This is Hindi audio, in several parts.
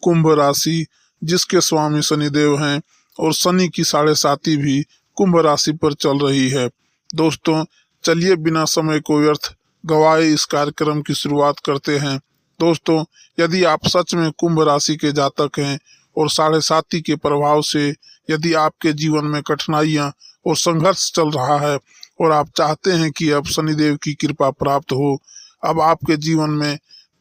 कुंभ राशि जिसके स्वामी शनिदेव हैं और शनि की 7.5 भी कुंभ राशि पर चल रही है। दोस्तों चलिए बिना समय को व्यर्थ गवाए इस कार्यक्रम की शुरुआत करते हैं। दोस्तों यदि आप सच में कुंभ राशि के जातक हैं और 7.5 के प्रभाव से यदि आपके जीवन में कठिनाइयां और संघर्ष चल रहा है और आप चाहते हैं कि अब शनिदेव की कृपा प्राप्त हो, अब आपके जीवन में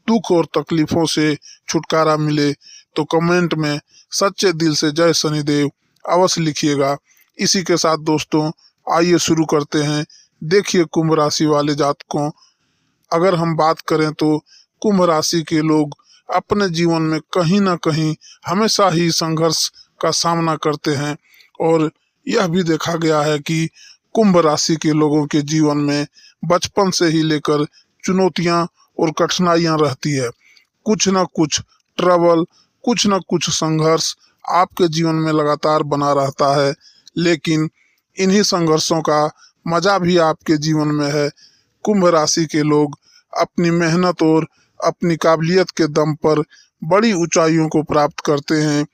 दुख और तकलीफों से छुटकारा मिले, तो कमेंट में सच्चे दिल से जय शनिदेव अवश्य लिखिएगा। इसी के साथ दोस्तों आइए शुरू करते हैं। देखिए कुंभ राशि वाले जातकों, अगर हम बात करें तो कुंभ राशि के लोग अपने जीवन में कहीं ना कहीं हमेशा ही संघर्ष का सामना करते हैं और यह भी देखा गया है कि कुंभ राशि के लोगों के जीवन में बचपन से ही लेकर चुनौतियां और कठिनाइयां रहती है। कुछ न कुछ ट्रबल, कुछ न कुछ संघर्ष आपके जीवन में लगातार बना रहता है, लेकिन इन्हीं संघर्षों का मजा भी आपके जीवन में है। कुंभ राशि के लोग अपनी मेहनत और अपनी काबिलियत के दम पर बड़ी ऊंचाइयों को प्राप्त करते हैं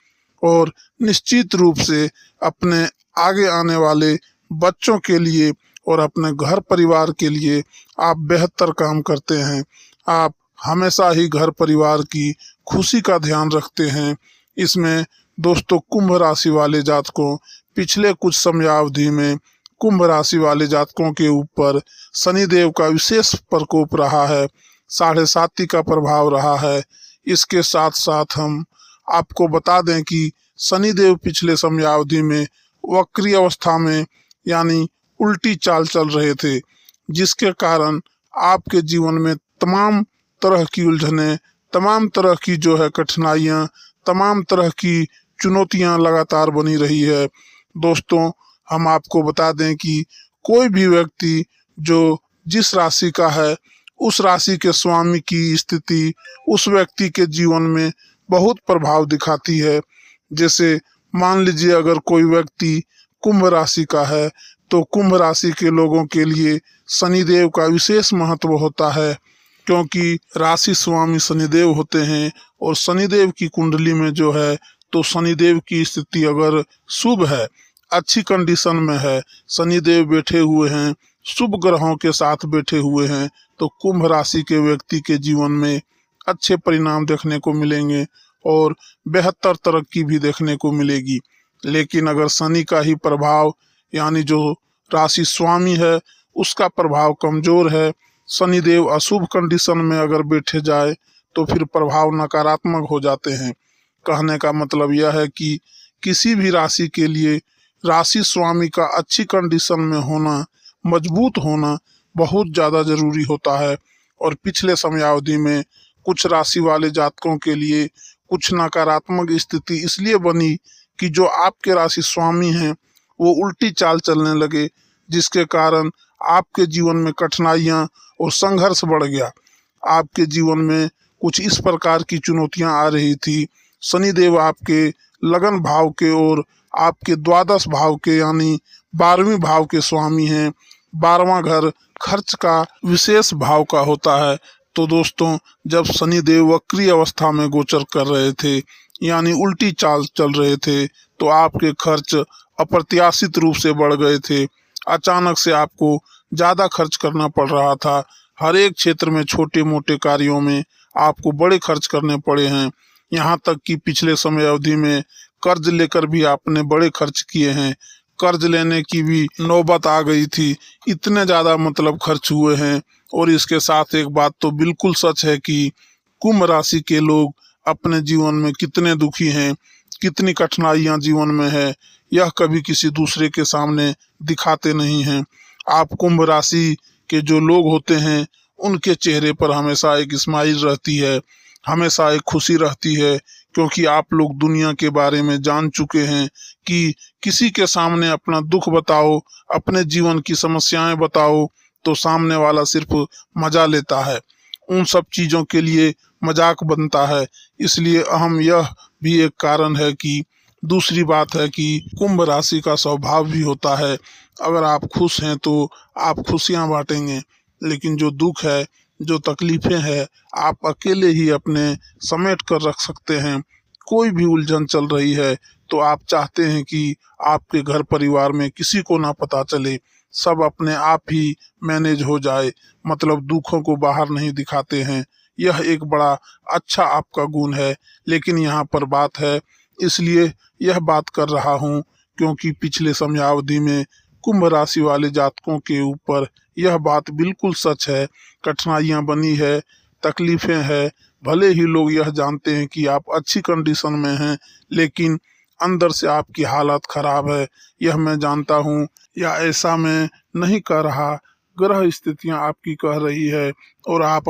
और निश्चित रूप से अपने आगे आने वाले बच्चों के लिए और अपने घर परिवार के लिए आप बेहतर काम करते हैं। आप हमेशा ही घर परिवार की खुशी का ध्यान रखते हैं। इसमें दोस्तों कुंभ राशि वाले जातकों पिछले कुछ समयावधि में कुंभ राशि वाले जातकों के ऊपर शनिदेव का विशेष प्रकोप रहा है, 7.5 का प्रभाव रहा है। इसके साथ साथ हम आपको बता दें कि शनिदेव पिछले समयावधि में वक्री अवस्था में यानी उल्टी चाल चल रहे थे, जिसके कारण आपके जीवन में तमाम तरह की उलझनें, तमाम तरह की जो है कठिनाइयां, तमाम तरह की चुनौतियां लगातार बनी रही है। दोस्तों हम आपको बता दें कि कोई भी व्यक्ति जो जिस राशि का है उस राशि के स्वामी की स्थिति उस व्यक्ति के जीवन में बहुत प्रभाव दिखाती है। जैसे मान लीजिए अगर कोई व्यक्ति कुंभ राशि का है तो कुंभ राशि के लोगों के लिए शनिदेव का विशेष महत्व होता है, क्योंकि राशि स्वामी शनिदेव होते हैं और शनिदेव की कुंडली में जो है तो शनिदेव की स्थिति अगर शुभ है, अच्छी कंडीशन में है, शनिदेव बैठे हुए हैं, शुभ ग्रहों के साथ बैठे हुए हैं, तो कुंभ राशि के व्यक्ति के जीवन में अच्छे परिणाम देखने को मिलेंगे और बेहतर तरक्की भी देखने को मिलेगी। लेकिन अगर शनि का ही प्रभाव यानी जो राशि स्वामी है उसका प्रभाव कमजोर है, शनिदेव अशुभ कंडीशन में अगर बैठे जाए तो फिर प्रभाव नकारात्मक हो जाते हैं। कहने का मतलब यह है कि किसी भी राशि के लिए राशि स्वामी का अच्छी कंडीशन में होना, मजबूत होना बहुत ज़्यादा जरूरी होता है। और पिछले समयावधि में कुछ राशि वाले जातकों के लिए कुछ नकारात्मक स्थिति इसलिए बनी कि जो आपके राशि स्वामी हैं वो उल्टी चाल चलने लगे, जिसके कारण आपके जीवन में कठिनाइयां और संघर्ष बढ़ गया। आपके जीवन में कुछ इस प्रकार की चुनौतियां आ रही थी। शनिदेव आपके लगन भाव के और आपके द्वादश भाव के यानी 12वें भाव के स्वामी हैं। 12वां घर खर्च का विशेष भाव का होता है। तो दोस्तों जब शनिदेव वक्री अवस्था में गोचर कर रहे थे यानी उल्टी चाल चल रहे थे तो आपके खर्च अप्रत्याशित रूप से बढ़ गए थे। अचानक से आपको ज़्यादा खर्च करना पड़ रहा था। हर एक क्षेत्र में छोटे मोटे कार्यों में आपको बड़े खर्च करने पड़े हैं। यहाँ तक कि पिछले समय अवधि में कर्ज लेकर भी आपने बड़े खर्च किए हैं। कर्ज लेने की भी नौबत आ गई थी, इतने ज़्यादा मतलब खर्च हुए हैं। और इसके साथ एक बात तो बिल्कुल सच है कि कुंभ राशि के लोग अपने जीवन में कितने दुखी हैं, कितनी कठिनाइयां जीवन में है, यह कभी किसी दूसरे के सामने दिखाते नहीं हैं। आप कुंभ राशि के जो लोग होते हैं उनके चेहरे पर हमेशा एक स्माइल रहती है, हमेशा एक खुशी रहती है, क्योंकि आप लोग दुनिया के बारे में जान चुके हैं कि किसी के सामने अपना दुख बताओ, अपने जीवन की समस्याएं बताओ तो सामने वाला सिर्फ मजा लेता है, उन सब चीज़ों के लिए मजाक बनता है। इसलिए अहम यह भी एक कारण है कि दूसरी बात है कि कुंभ राशि का स्वभाव भी होता है, अगर आप खुश हैं तो आप खुशियां बांटेंगे, लेकिन जो दुख है, जो तकलीफें हैं, आप अकेले ही अपने समेट कर रख सकते हैं। कोई भी उलझन चल रही है तो आप चाहते हैं कि आपके घर परिवार में किसी को ना पता चले, सब अपने आप ही मैनेज हो जाए, मतलब दुखों को बाहर नहीं दिखाते हैं। यह एक बड़ा अच्छा आपका गुण है। लेकिन यहाँ पर बात है, इसलिए यह बात कर रहा हूँ क्योंकि पिछले समयावधि में कुंभ राशि वाले जातकों के ऊपर यह बात बिल्कुल सच है। कठिनाइयाँ बनी है, तकलीफें हैं। भले ही लोग यह जानते हैं कि आप अच्छी कंडीशन में हैं, लेकिन अंदर से आपकी हालत खराब है। यह मैं जानता हूँ, या ऐसा मैं नहीं कह रहा, ग्रह स्थितियाँ आपकी कह रही है। और आप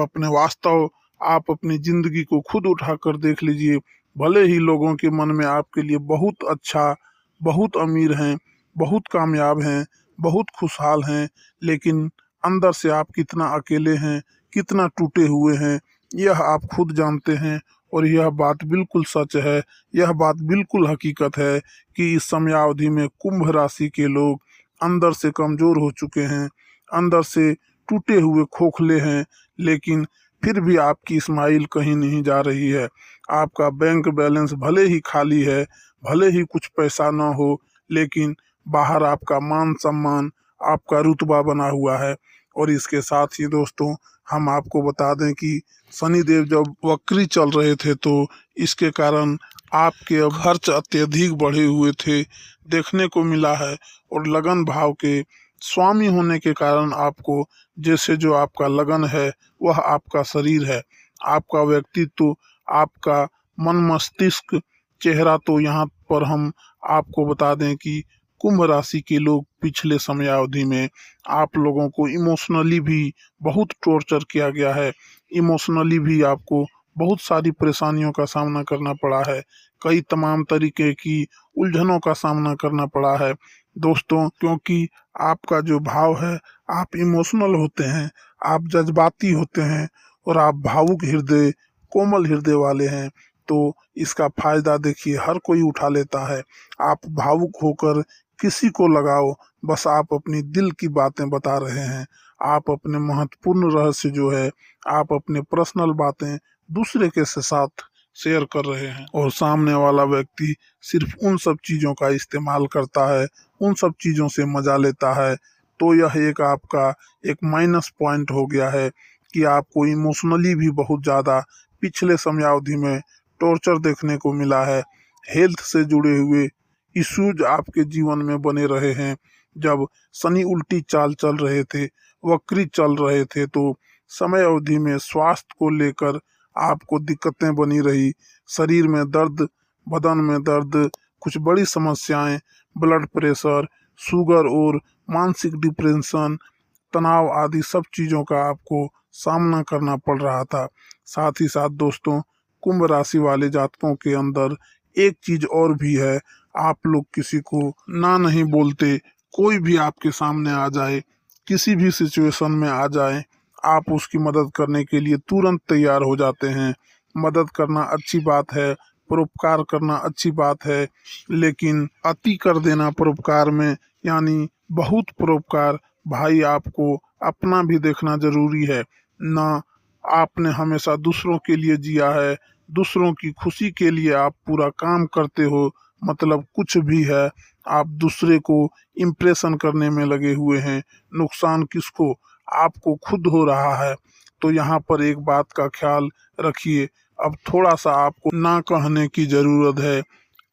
अपनी जिंदगी को खुद उठा कर देख लीजिए। भले ही लोगों के मन में आपके लिए बहुत अच्छा, बहुत अमीर हैं, बहुत कामयाब हैं, बहुत खुशहाल हैं, लेकिन अंदर से आप कितना अकेले हैं, कितना टूटे हुए हैं, यह आप खुद जानते हैं। और यह बात बिल्कुल सच है, यह बात बिल्कुल हकीकत है कि इस समयावधि में कुंभ राशि के लोग अंदर से कमजोर हो चुके हैं, अंदर से टूटे हुए खोखले हैं। लेकिन फिर भी आपकी स्माइल कहीं नहीं जा रही है। आपका बैंक बैलेंस भले ही खाली है, भले ही कुछ पैसा ना हो, लेकिन बाहर आपका मान सम्मान, आपका रुतबा बना हुआ है। और इसके साथ ही दोस्तों, हम आपको बता दें कि शनिदेव जब वक्री चल रहे थे तो इसके कारण आपके अब खर्च अत्यधिक बढ़े हुए थे, देखने को मिला है। और लगन भाव के स्वामी होने के कारण आपको, जैसे जो आपका लगन है वह आपका शरीर है, आपका व्यक्तित्व, आपका मन मस्तिष्क, चेहरा। तो यहाँ पर हम आपको बता दें कि कुंभ राशि के लोग पिछले समयावधि में आप लोगों को इमोशनली भी बहुत टॉर्चर किया गया है। इमोशनली भी आपको बहुत सारी परेशानियों का सामना करना पड़ा है, कई तमाम तरीके की उलझनों का सामना करना पड़ा है दोस्तों। क्योंकि आपका जो भाव है, आप इमोशनल होते हैं, आप जज्बाती होते हैं, और आप भावुक हृदय, कोमल हृदय वाले हैं। तो इसका फायदा देखिए हर कोई उठा लेता है। आप भावुक होकर किसी को लगाओ, बस आप अपनी दिल की बातें बता रहे हैं, आप अपने महत्वपूर्ण रहस्य जो है, आप अपने पर्सनल बातें दूसरे के साथ शेयर कर रहे हैं, और सामने वाला व्यक्ति सिर्फ उन सब चीज़ों का इस्तेमाल करता है, उन सब चीज़ों से मजा लेता है। तो यह एक आपका एक माइनस पॉइंट हो गया है कि आपको इमोशनली भी बहुत ज़्यादा पिछले समयावधि में टॉर्चर देखने को मिला है। हेल्थ से जुड़े हुए इश्यूज आपके जीवन में बने रहे हैं। जब शनि उल्टी चाल चल रहे थे, वक्री चल रहे थे, तो समय अवधि में स्वास्थ्य को लेकर आपको दिक्कतें बनी रही। शरीर में दर्द, बदन में दर्द, कुछ बड़ी समस्याएं, ब्लड प्रेशर, शुगर और मानसिक डिप्रेशन, तनाव आदि सब चीज़ों का आपको सामना करना पड़ रहा था। साथ ही साथ दोस्तों, कुंभ राशि वाले जातकों के अंदर एक चीज और भी है, आप लोग किसी को ना नहीं बोलते। कोई भी आपके सामने आ जाए, किसी भी सिचुएशन में आ जाए, आप उसकी मदद करने के लिए तुरंत तैयार हो जाते हैं। मदद करना अच्छी बात है, परोपकार करना अच्छी बात है, लेकिन अति कर देना परोपकार में, यानी बहुत परोपकार, भाई आपको अपना भी देखना जरूरी है ना। आपने हमेशा दूसरों के लिए जिया है, दूसरों की खुशी के लिए आप पूरा काम करते हो, मतलब कुछ भी है आप दूसरे को इम्प्रेशन करने में लगे हुए हैं। नुकसान किसको, आपको खुद हो रहा है। तो यहाँ पर एक बात का ख्याल रखिए, अब थोड़ा सा आपको ना कहने की ज़रूरत है।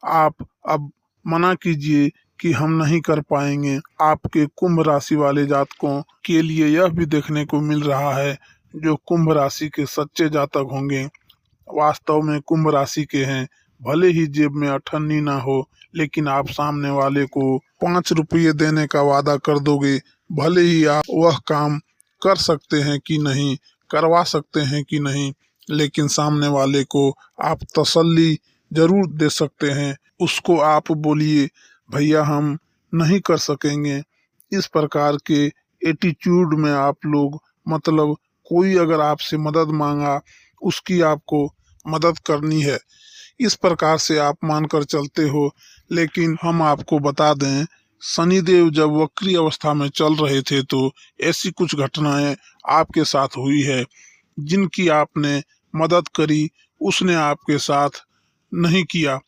आप अब मना कीजिए कि हम नहीं कर पाएंगे। आपके कुंभ राशि वाले जातकों के लिए यह भी देखने को मिल रहा है, जो कुंभ राशि के सच्चे जातक होंगे, वास्तव में कुंभ राशि के हैं। भले ही जेब में अठन्नी ना हो, लेकिन आप सामने वाले को 5 रुपये देने का वादा कर दोगे, भले ही आप वह काम कर सकते हैं कि नहीं, करवा सकते हैं कि नहीं, लेकिन सामने वाले को आप तसल्ली जरूर दे सकते हैं। उसको आप बोलिए, भैया हम नहीं कर सकेंगे। इस प्रकार के एटीट्यूड में आप लोग, मतलब कोई अगर आपसे मदद मांगा, उसकी आपको मदद करनी है, इस प्रकार से आप मानकर चलते हो। लेकिन हम आपको बता दें, शनिदेव जब वक्री अवस्था में चल रहे थे तो ऐसी कुछ घटनाएं आपके साथ हुई है, जिनकी आपने मदद करी, उसने आपके साथ नहीं किया।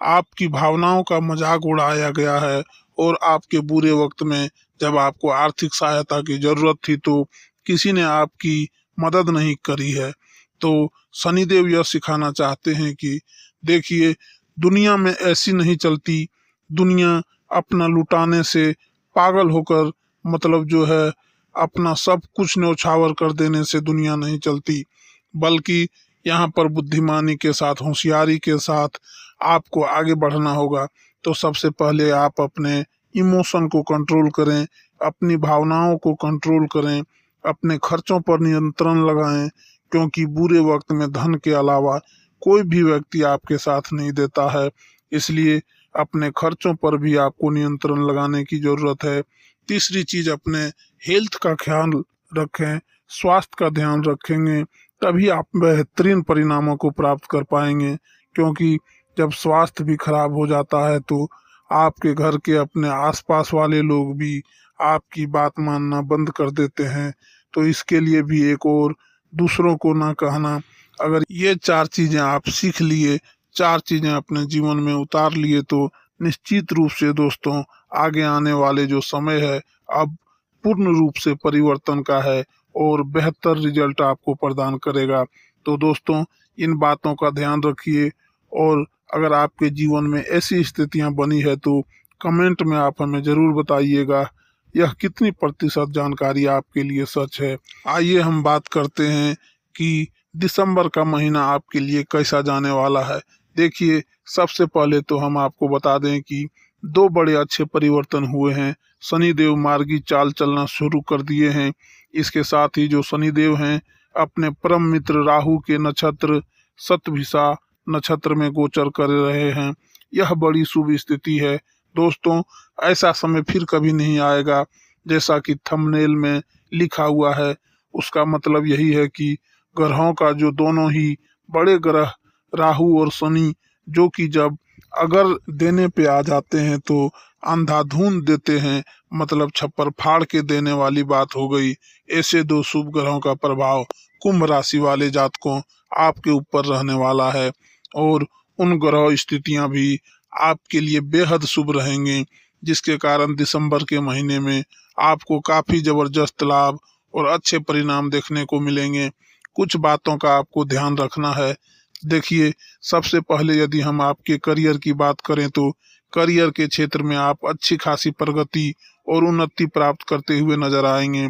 आपकी भावनाओं का मजाक उड़ाया गया है और आपके बुरे वक्त में जब आपको आर्थिक सहायता की जरूरत थी तो किसी ने आपकी मदद नहीं करी है। तो शनिदेव यह सिखाना चाहते हैं कि देखिए, दुनिया में ऐसी नहीं चलती। दुनिया अपना लुटाने से पागल होकर, मतलब जो है, अपना सब कुछ न्यौछावर कर देने से दुनिया नहीं चलती, बल्कि यहाँ पर बुद्धिमानी के साथ, होशियारी के साथ आपको आगे बढ़ना होगा। तो सबसे पहले आप अपने इमोशन को कंट्रोल करें, अपनी भावनाओं को कंट्रोल करें, अपने खर्चों पर नियंत्रण लगाएं, क्योंकि बुरे वक्त में धन के अलावा कोई भी व्यक्ति आपके साथ नहीं देता है। इसलिए अपने खर्चों पर भी आपको नियंत्रण लगाने की जरूरत है। तीसरी चीज, अपने हेल्थ का ख्याल रखें, स्वास्थ्य का ध्यान रखेंगे तभी आप बेहतरीन परिणामों को प्राप्त कर पाएंगे। क्योंकि जब स्वास्थ्य भी खराब हो जाता है तो आपके घर के अपने आसपास वाले लोग भी आपकी बात मानना बंद कर देते हैं। तो इसके लिए भी एक और, दूसरों को ना कहना, अगर ये 4 चीजें आप सीख लिए, 4 चीजें अपने जीवन में उतार लिए तो निश्चित रूप से दोस्तों, आगे आने वाले जो समय है अब पूर्ण रूप से परिवर्तन का है और बेहतर रिजल्ट आपको प्रदान करेगा। तो दोस्तों, इन बातों का ध्यान रखिए और अगर आपके जीवन में ऐसी स्थितियां बनी है तो कमेंट में आप हमें जरूर बताइएगा यह कितनी प्रतिशत जानकारी आपके लिए सच है। आइए हम बात करते हैं कि दिसंबर का महीना आपके लिए कैसा जाने वाला है। देखिए, सबसे पहले तो हम आपको बता दें कि 2 बड़े अच्छे परिवर्तन हुए हैं। शनिदेव मार्गी चाल चलना शुरू कर दिए हैं। इसके साथ ही जो शनिदेव हैं अपने परम मित्र राहु के नक्षत्र शतभिषा नक्षत्र में गोचर कर रहे हैं। यह बड़ी शुभ स्थिति है दोस्तों। ऐसा समय फिर कभी नहीं आएगा। जैसा कि थंबनेल में लिखा हुआ है, उसका मतलब यही है कि ग्रहों का जो दोनों ही बड़े ग्रह राहु और शनि, जो कि जब अगर देने पे आ जाते हैं तो अंधाधुंध देते हैं, मतलब छप्पर फाड़ के देने वाली बात हो गई। ऐसे 2 शुभ ग्रहों का प्रभाव कुंभ राशि वाले जातकों आपके ऊपर रहने वाला है और उन ग्रह स्थितियां भी आपके लिए बेहद शुभ रहेंगे, जिसके कारण दिसंबर के महीने में आपको काफी जबरदस्त लाभ और अच्छे परिणाम देखने को मिलेंगे। कुछ बातों का आपको ध्यान रखना है। देखिए, सबसे पहले यदि हम आपके करियर की बात करें तो करियर के क्षेत्र में आप अच्छी खासी प्रगति और उन्नति प्राप्त करते हुए नजर आएंगे।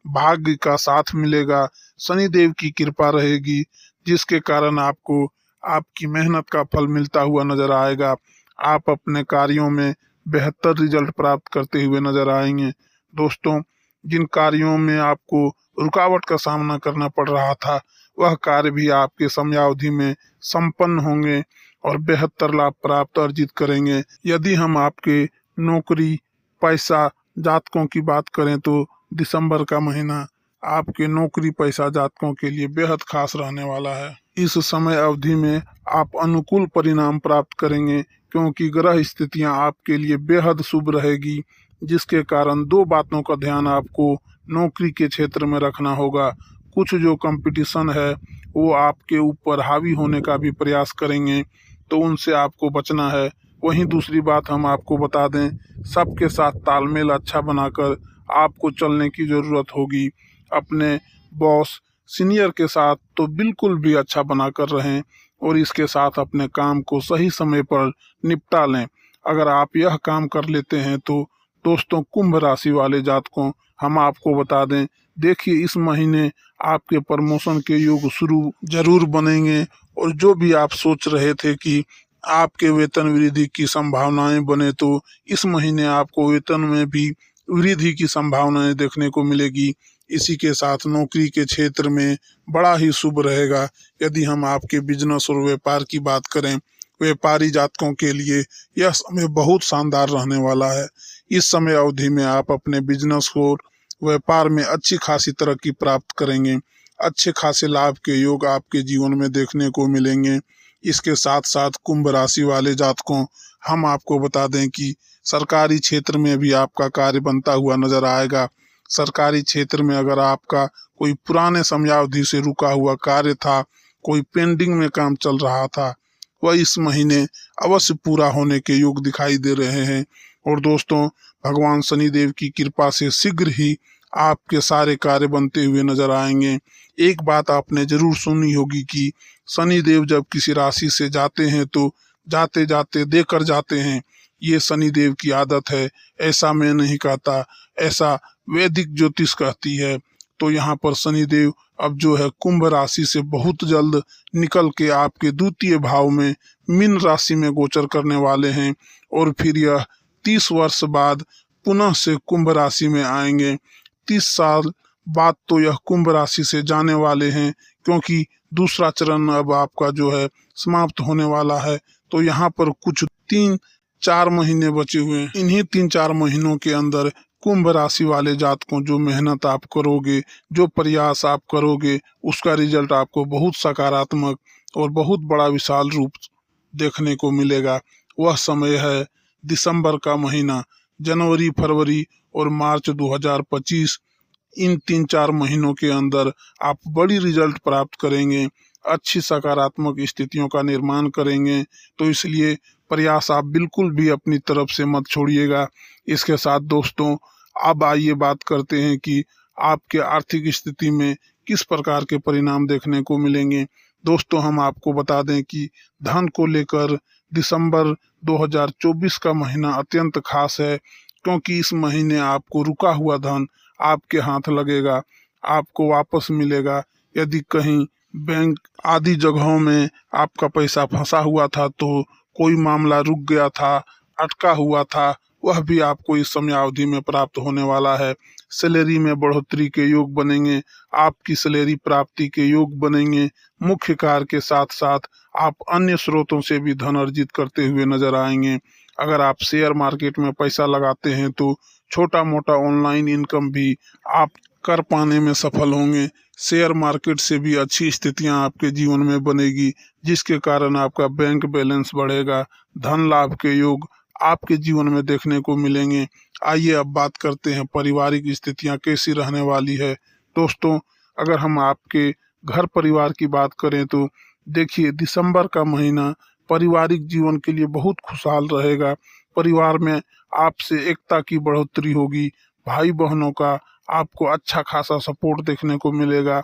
भाग्य का साथ मिलेगा, शनिदेव की कृपा रहेगी, जिसके कारण आपको आपकी मेहनत का फल मिलता हुआ नजर आएगा। आप अपने कार्यों में बेहतर रिजल्ट प्राप्त करते हुए नजर आएंगे। दोस्तों, जिन कार्यों में आपको रुकावट का सामना करना पड़ रहा था, वह कार्य भी आपके समयावधि में संपन्न होंगे और बेहतर लाभ प्राप्त अर्जित करेंगे। यदि हम आपके नौकरी पैसा जातकों की बात करें तो दिसंबर का महीना आपके नौकरी पैसा जातकों के लिए बेहद खास रहने वाला है। इस समय अवधि में आप अनुकूल परिणाम प्राप्त करेंगे, क्योंकि ग्रह स्थितियां आपके लिए बेहद शुभ रहेगी, जिसके कारण 2 बातों का ध्यान आपको नौकरी के क्षेत्र में रखना होगा। कुछ जो कंपटीशन है वो आपके ऊपर हावी होने का भी प्रयास करेंगे, तो उनसे आपको बचना है। वहीं दूसरी बात हम आपको बता दें, सबके साथ तालमेल अच्छा बनाकर आपको चलने की ज़रूरत होगी। अपने बॉस सीनियर के साथ तो बिल्कुल भी अच्छा बनाकर रहें और इसके साथ अपने काम को सही समय पर निपटा लें। अगर आप यह काम कर लेते हैं तो दोस्तों, कुंभ राशि वाले जातकों, हम आपको बता दें, देखिए, इस महीने आपके प्रमोशन के योग शुरू जरूर बनेंगे और जो भी आप सोच रहे थे कि आपके वेतन वृद्धि की संभावनाएं बने, तो इस महीने आपको वेतन में भी वृद्धि की संभावनाएं देखने को मिलेगी। इसी के साथ नौकरी के क्षेत्र में बड़ा ही शुभ रहेगा। यदि हम आपके बिजनेस और व्यापार की बात करें, व्यापारी जातकों के लिए यह समय बहुत शानदार रहने वाला है। इस समय अवधि में आप अपने बिजनेस और व्यापार में अच्छी खासी तरक्की प्राप्त करेंगे। अच्छे खासे लाभ के योग आपके जीवन में देखने को मिलेंगे। इसके साथ साथ कुंभ राशि वाले जातकों, हम आपको बता दें कि सरकारी क्षेत्र में भी आपका कार्य बनता हुआ नजर आएगा। सरकारी क्षेत्र में अगर आपका कोई पुराने समयावधि से रुका हुआ कार्य था, कोई पेंडिंग में काम चल रहा था, वह इस महीने अवश्य पूरा होने के योग दिखाई दे रहे हैं। और दोस्तों, भगवान शनिदेव की कृपा से शीघ्र ही आपके सारे कार्य बनते हुए नजर आएंगे। एक बात आपने जरूर सुनी होगी कि शनिदेव जब किसी राशि से जाते हैं तो जाते जाते देकर जाते हैं। ये शनिदेव की आदत है, ऐसा मैं नहीं कहता, ऐसा वैदिक ज्योतिष कहती है। तो यहाँ पर शनिदेव अब जो है कुंभ राशि से बहुत जल्द निकल के आपके द्वितीय भाव में मीन राशि में गोचर करने वाले हैं। और फिर यह 30 वर्ष बाद पुनः से कुंभ राशि में आएंगे। 30 साल बाद तो यह कुंभ राशि से जाने वाले हैं, क्योंकि दूसरा चरण अब आपका जो है समाप्त होने वाला है। तो यहाँ पर कुछ 3-4 महीने बचे हुए हैं। इन्हीं 3-4 महीनों के अंदर कुंभ राशि वाले जातकों जो मेहनत आप करोगे, जो प्रयास आप करोगे, उसका रिजल्ट आपको बहुत सकारात्मक और बहुत बड़ा विशाल रूप देखने को मिलेगा। वह समय है दिसंबर का महीना। जनवरी, फरवरी और मार्च 2025, इन 3-4 महीनों के अंदर आप बड़ी रिजल्ट प्राप्त करेंगे, अच्छी सकारात्मक स्थितियों का निर्माण करेंगे। तो इसलिए प्रयास आप बिल्कुल भी अपनी तरफ से मत छोड़िएगा। इसके साथ दोस्तों, अब आइए बात करते हैं कि आपके आर्थिक स्थिति में किस प्रकार के परिणाम देखने को मिलेंगे। दोस्तों, हम आपको बता दें कि धन को लेकर दिसंबर 2024 का महीना अत्यंत खास है, क्योंकि इस महीने आपको रुका हुआ धन आपके हाथ लगेगा, आपको वापस मिलेगा। यदि कहीं बैंक आदि जगहों में आपका पैसा फंसा हुआ था, तो कोई मामला रुक गया था, अटका हुआ था, वह भी आपको इस समय अवधि में प्राप्त होने वाला है। सैलरी में बढ़ोतरी के योग बनेंगे, आपकी सैलरी प्राप्ति के योग बनेंगे। मुख्य कार्य के साथ साथ आप अन्य स्रोतों से भी धन अर्जित करते हुए नजर आएंगे। अगर आप शेयर मार्केट में पैसा लगाते हैं तो छोटा मोटा ऑनलाइन इनकम भी आप कर पाने में सफल होंगे। शेयर मार्केट से भी अच्छी स्थितियां आपके जीवन में बनेगी, जिसके कारण आपका बैंक बैलेंस बढ़ेगा। धन लाभ के योग आपके जीवन में देखने को मिलेंगे। आइए अब बात करते हैं पारिवारिक स्थितियां कैसी रहने वाली है। दोस्तों, अगर हम आपके घर परिवार की बात करें तो देखिए, दिसंबर का महीना पारिवारिक जीवन के लिए बहुत खुशहाल रहेगा। परिवार में आपसे एकता की बढ़ोतरी होगी। भाई बहनों का आपको अच्छा खासा सपोर्ट देखने को मिलेगा,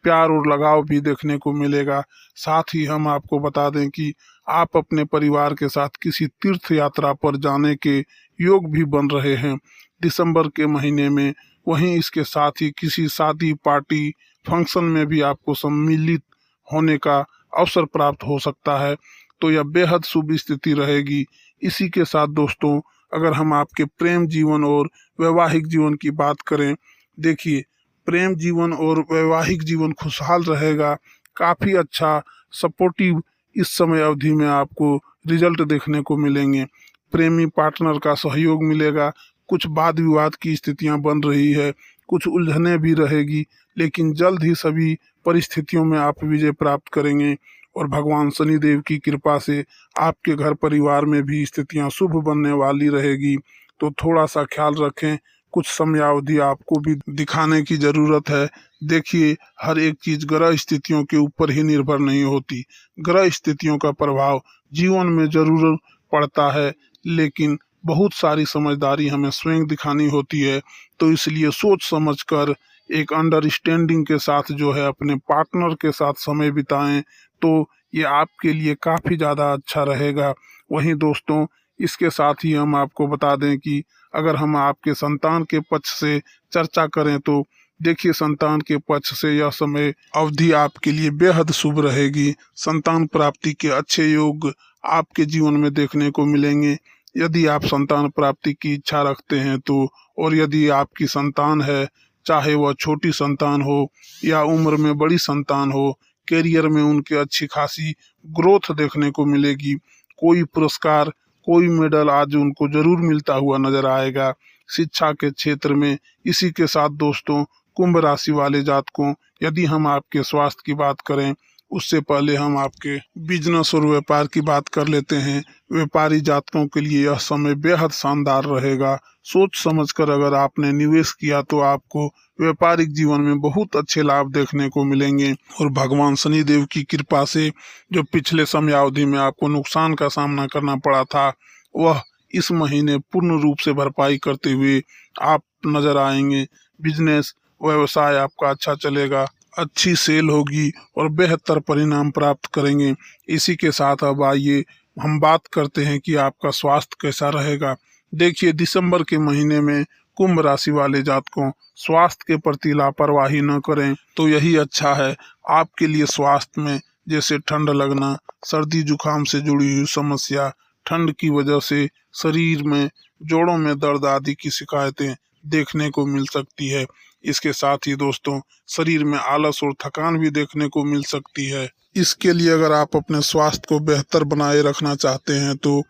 प्यार और लगाव भी देखने को मिलेगा। साथ ही हम आपको बता दें कि आप अपने परिवार के साथ किसी तीर्थ यात्रा पर जाने के योग भी बन रहे हैं दिसंबर के महीने में। वहीं इसके साथ ही किसी शादी, पार्टी, फंक्शन में भी आपको सम्मिलित होने का अवसर प्राप्त हो सकता है। तो यह बेहद शुभ स्थिति रहेगी। इसी के साथ दोस्तों, अगर हम आपके प्रेम जीवन और वैवाहिक जीवन की बात करें, देखिए, प्रेम जीवन और वैवाहिक जीवन खुशहाल रहेगा। काफ़ी अच्छा सपोर्टिव इस समय अवधि में आपको रिजल्ट देखने को मिलेंगे। प्रेमी पार्टनर का सहयोग मिलेगा। कुछ वाद विवाद की स्थितियां बन रही है, कुछ उलझने भी रहेगी, लेकिन जल्द ही सभी परिस्थितियों में आप विजय प्राप्त करेंगे। और भगवान शनिदेव की कृपा से आपके घर परिवार में भी स्थितियां शुभ बनने वाली रहेगी। तो थोड़ा सा ख्याल रखें, कुछ समयावधि आपको भी दिखाने की ज़रूरत है। देखिए, हर एक चीज़ ग्रह स्थितियों के ऊपर ही निर्भर नहीं होती। ग्रह स्थितियों का प्रभाव जीवन में जरूर पड़ता है, लेकिन बहुत सारी समझदारी हमें स्वयं दिखानी होती है। तो इसलिए सोच समझकर एक अंडरस्टैंडिंग के साथ जो है अपने पार्टनर के साथ समय बिताएं, तो ये आपके लिए काफ़ी ज़्यादा अच्छा रहेगा। वहीं दोस्तों, इसके साथ ही हम आपको बता दें कि अगर हम आपके संतान के पक्ष से चर्चा करें तो देखिए, संतान के पक्ष से यह समय अवधि आपके लिए बेहद शुभ रहेगी। संतान प्राप्ति के अच्छे योग आपके जीवन में देखने को मिलेंगे। यदि आप संतान प्राप्ति की इच्छा रखते हैं तो, और यदि आपकी संतान है, चाहे वह छोटी संतान हो या उम्र में बड़ी संतान हो, कैरियर में उनके अच्छी खासी ग्रोथ देखने को मिलेगी। कोई पुरस्कार, कोई मेडल आज उनको जरूर मिलता हुआ नजर आएगा शिक्षा के क्षेत्र में। इसी के साथ दोस्तों, कुंभ राशि वाले जातकों, यदि हम आपके स्वास्थ्य की बात करें, उससे पहले हम आपके बिजनेस और व्यापार की बात कर लेते हैं। व्यापारी जातकों के लिए यह समय बेहद शानदार रहेगा। सोच समझकर अगर आपने निवेश किया तो आपको व्यापारिक जीवन में बहुत अच्छे लाभ देखने को मिलेंगे। और भगवान शनिदेव की कृपा से जो पिछले समयावधि में आपको नुकसान का सामना करना पड़ा था, वह इस महीने पूर्ण रूप से भरपाई करते हुए आप नजर आएंगे। बिजनेस व्यवसाय आपका अच्छा चलेगा, अच्छी सेल होगी और बेहतर परिणाम प्राप्त करेंगे। इसी के साथ अब आइए हम बात करते हैं कि आपका स्वास्थ्य कैसा रहेगा। देखिए, दिसंबर के महीने में कुंभ राशि वाले जातकों स्वास्थ्य के प्रति लापरवाही न करें तो यही अच्छा है आपके लिए। स्वास्थ्य में जैसे ठंड लगना, सर्दी जुकाम से जुड़ी हुई समस्या, ठंड की वजह से शरीर में जोड़ों में दर्द आदि की शिकायतें देखने को मिल सकती है। इसके साथ ही दोस्तों, शरीर में आलस और थकान भी देखने को मिल सकती है। इसके लिए अगर आप अपने स्वास्थ्य को बेहतर बनाए रखना चाहते हैं तो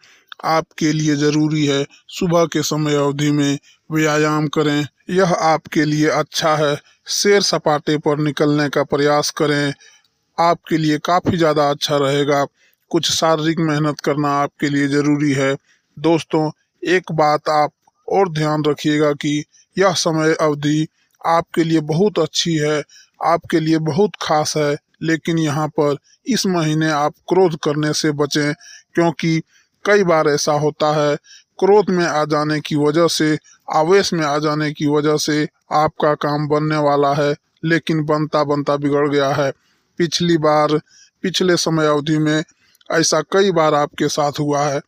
आपके लिए जरूरी है सुबह के समय अवधि में व्यायाम करें। यह आपके लिए अच्छा है। सैर सपाटे पर निकलने का प्रयास करें, आपके लिए काफी ज्यादा अच्छा रहेगा। कुछ शारीरिक मेहनत करना आपके लिए जरूरी है। दोस्तों, एक बात आप और ध्यान रखिएगा कि यह समय अवधि आपके लिए बहुत अच्छी है, आपके लिए बहुत खास है। लेकिन यहाँ पर इस महीने आप क्रोध करने से बचें, क्योंकि कई बार ऐसा होता है क्रोध में आ जाने की वजह से, आवेश में आ जाने की वजह से आपका काम बनने वाला है लेकिन बनता बनता बिगड़ गया है। पिछले समय अवधि में ऐसा कई बार आपके साथ हुआ है।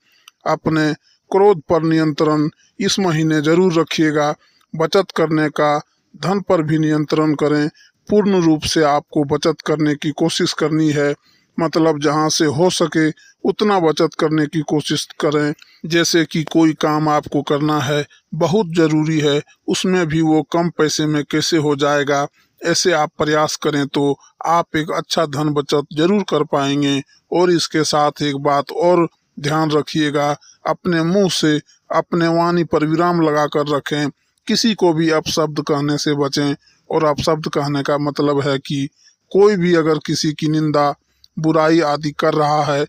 अपने क्रोध पर नियंत्रण इस महीने जरूर रखिएगा। बचत करने का, धन पर भी नियंत्रण करें। पूर्ण रूप से आपको बचत करने की कोशिश करनी है, मतलब जहां से हो सके उतना बचत करने की कोशिश करें। जैसे कि कोई काम आपको करना है, बहुत जरूरी है, उसमें भी वो कम पैसे में कैसे हो जाएगा, ऐसे आप प्रयास करें तो आप एक अच्छा धन बचत जरूर कर पाएंगे। और इसके साथ एक बात और ध्यान रखिएगा, अपने मुंह से अपने वाणी पर विराम लगा कर रखें। किसी को भी अपशब्द कहने से बचें। और अपशब्द कहने का मतलब है कि कोई भी अगर किसी की निंदा, बुराई आदि कर रहा है,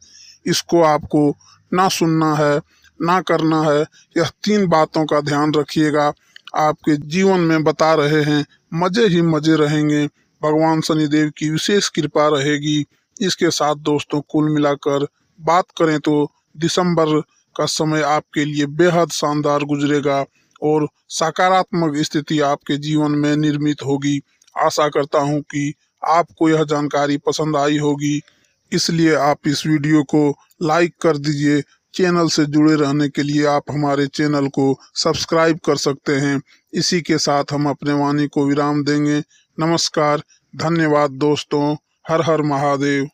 इसको आपको ना सुनना है, ना करना है। यह 3 बातों का ध्यान रखिएगा। आपके जीवन में बता रहे हैं, मजे ही मजे रहेंगे। भगवान शनिदेव की विशेष कृपा रहेगी। इसके साथ दोस्तों, कुल मिलाकर बात करें तो दिसंबर का समय आपके लिए बेहद शानदार गुजरेगा और सकारात्मक स्थिति आपके जीवन में निर्मित होगी। आशा करता हूं कि आपको यह जानकारी पसंद आई होगी, इसलिए आप इस वीडियो को लाइक कर दीजिए। चैनल से जुड़े रहने के लिए आप हमारे चैनल को सब्सक्राइब कर सकते हैं। इसी के साथ हम अपने वाणी को विराम देंगे। नमस्कार, धन्यवाद दोस्तों। हर हर महादेव।